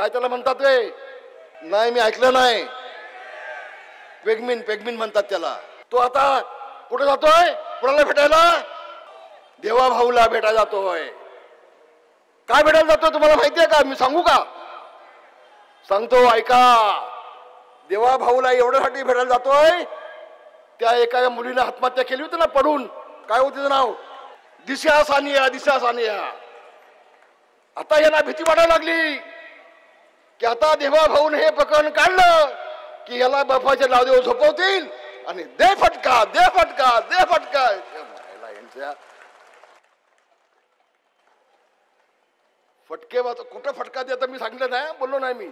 काय त्याला म्हणतात रे? नाही मी ऐकलं नाही. पेगमिन म्हणतात त्याला. तो आता कुठे जातोय? कुणाला भेटायला? देवा भाऊला भेटायला जातोय. काय भेटायला जातोय तुम्हाला माहितीये का? मी सांगू का? सांगतो ऐका. देवा भाऊला एवढ्यासाठी भेटायला जातोय, त्या एका मुलीने आत्महत्या केली होती ना पडून. काय होती तिचं नाव? दिशा सानिया. आता यांना भीती वाटायला लागली की आता देवा भाऊन हे प्रकरण काढलं की याला बर्फाचे लादे झोपवतील आणि दे फटका. यांच्या फटके कुठं फटका देता मी सांगितलं नाही, बोललो नाही मी,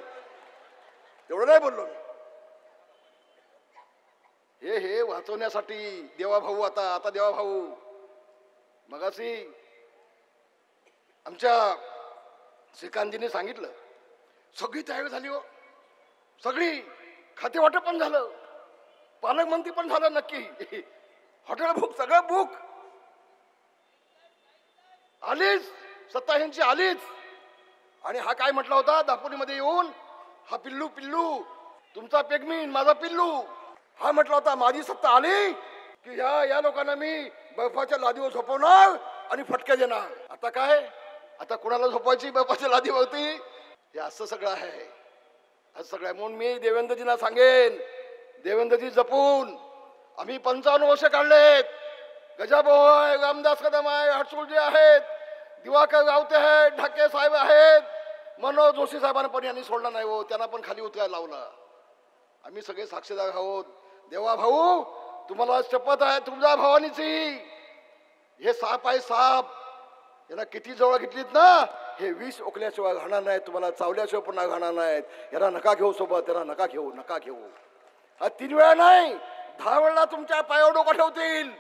तेवढं नाही बोललो. हे वाचवण्यासाठी देवा भाऊ आता देवा भाऊ मगाशी आमच्या श्रीकांतजींनी सांगितलं, सगळी तयारी झाली हो, सगळी खाते वाटप पण झालं, पालकमंत्री पण झालं नक्की, हॉटेल बुक सगळं बुक आलीच, सत्ता यांची आलीच. आणि हा काय म्हटला होता दापोलीमध्ये येऊन, हा पिल्लू तुमचा पेगमीन माझा पिल्लू, हा म्हटला होता माझी सत्ता आली की या लोकांना मी बर्फाच्या लादीवर झोपवणार आणि फटके देणार. आता काय? आता कुणाला झोपायची बर्फाच्या लादीवरती? हे असं सगळं आहे, असं सगळं. म्हणून मी देवेंद्रजींना सांगेन, देवेंद्रजी जपून, आम्ही 55 वर्ष काढलेत. गजाभाऊ आहे, रामदास कदम आहे, हटसुळजी आहेत, दिवाकर रावते आहेत, ढाके साहेब आहेत, मनोज जोशी साहेबांना पण यांनी सोडलं नाही हो, त्यांना पण खाली उतरायला लावलं. आम्ही सगळे साक्षीदार आहोत. देवा भाऊ तुम्हाला शपथ आहे तुमच्या भवानीची, हे साप आहे साप, यांना किती जवळ घेतलीत ना, हे विष ओकल्याशिवाय घालणार नाहीत, तुम्हाला चावल्याशिवाय पुन्हा घालणार नाहीत. याला नका घेऊ सोबत, याला नका घेऊ. हा 3 वेळा नाही 10 वेळा तुमच्या पायावर डोकं ठेवतील,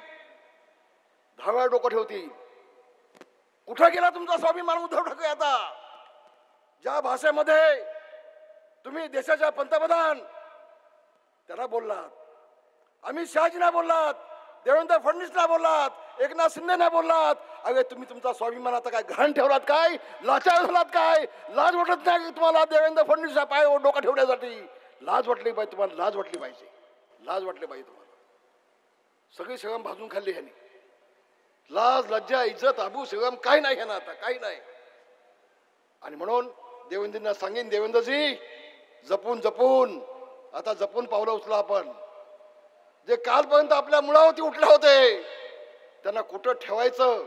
10 वेळा डोकं ठेवतील. कुठं गेला तुमचा स्वाभिमान उद्धव ठाकरे? आता ज्या भाषेमध्ये तुम्ही देशाच्या पंतप्रधान त्यांना बोललात, अमित शहाजींना बोललात, देवेंद्र फडणवीसला बोललात, एकनाथ शिंदेना बोललात, अरे तुम्ही तुमचा स्वाभिमान आता काय घाण ठेवलात काय? लाचार झालात काय? लाज वाटत नाही तुम्हाला देवेंद्र फडणवीसच्या पायावर डोकं ठेवण्यासाठी? लाज वाटली पाहिजे तुम्हाला, लाज वाटली पाहिजे तुम्हाला. सगळी शरम भाजून खाल्ली ह्यानी. लाज लज्जा इज्जत आबू शरम काही नाही ह्यानं, आता काही नाही. आणि म्हणून देवेंद्रजींना सांगेन, देवेंद्रजी जपून आता जपून पावलं उचला. आपण जे कालपर्यंत आपल्या मुळावरती उठले होते त्यांना कुठं ठेवायचं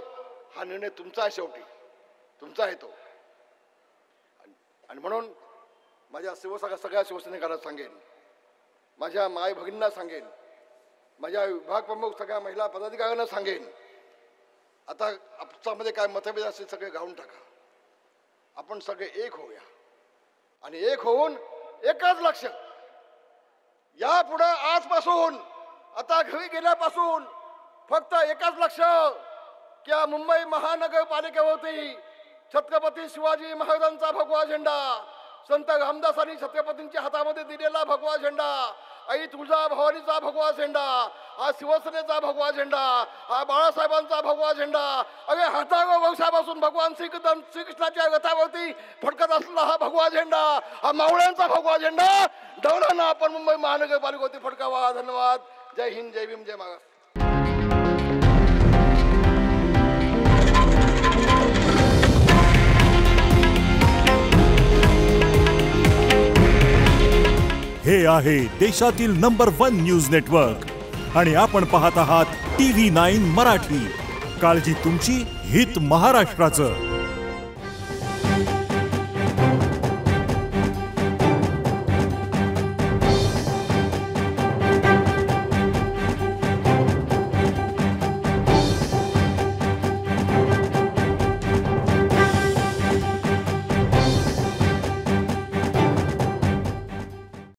हा निर्णय तुमचा आहे, शेवटी तुमचा आहे तो. आणि म्हणून माझ्या सगळ्या शिवसैनिकांना सांगेन, माझ्या माय भगिनींना सांगेन, माझ्या विभाग प्रमुख सगळ्या महिला पदाधिकाऱ्यांना सांगेन, आता आपसामध्ये काय मतभेद असतील सगळे गाळून टाका. आपण सगळे एक होऊया आणि एक होऊन एकच लक्ष. यापुढे आजपासून आता घरी गेल्यापासून फक्त एकच लक्ष की मुंबई महानगरपालिकेवरती छत्रपती शिवाजी महाराजांचा भगवा झेंडा, संत रामदासांनी छत्रपतींच्या हातामध्ये दिलेला भगवा झेंडा, आई तुळजा भवानीचा भगवा झेंडा, हा शिवसेनेचा भगवा झेंडा, हा बाळासाहेबांचा भगवा झेंडा, अरे हजारो वर्षापासून भगवान श्रीकृष्णाच्या रथावरती फडकत असलेला हा भगवा झेंडा, हा मावळ्यांचा भगवा झेंडा डौलांना आपण मुंबई महानगरपालिकेवरती फडकावा. धन्यवाद. जय हिंद, जय भीम, जय महाराष्ट्र. हे आहे देशातील नंबर 1 न्यूज नेटवर्क आणि आपण पाहत आहात TV9 मराठी. काळजी तुमची, हित महाराष्ट्राचं.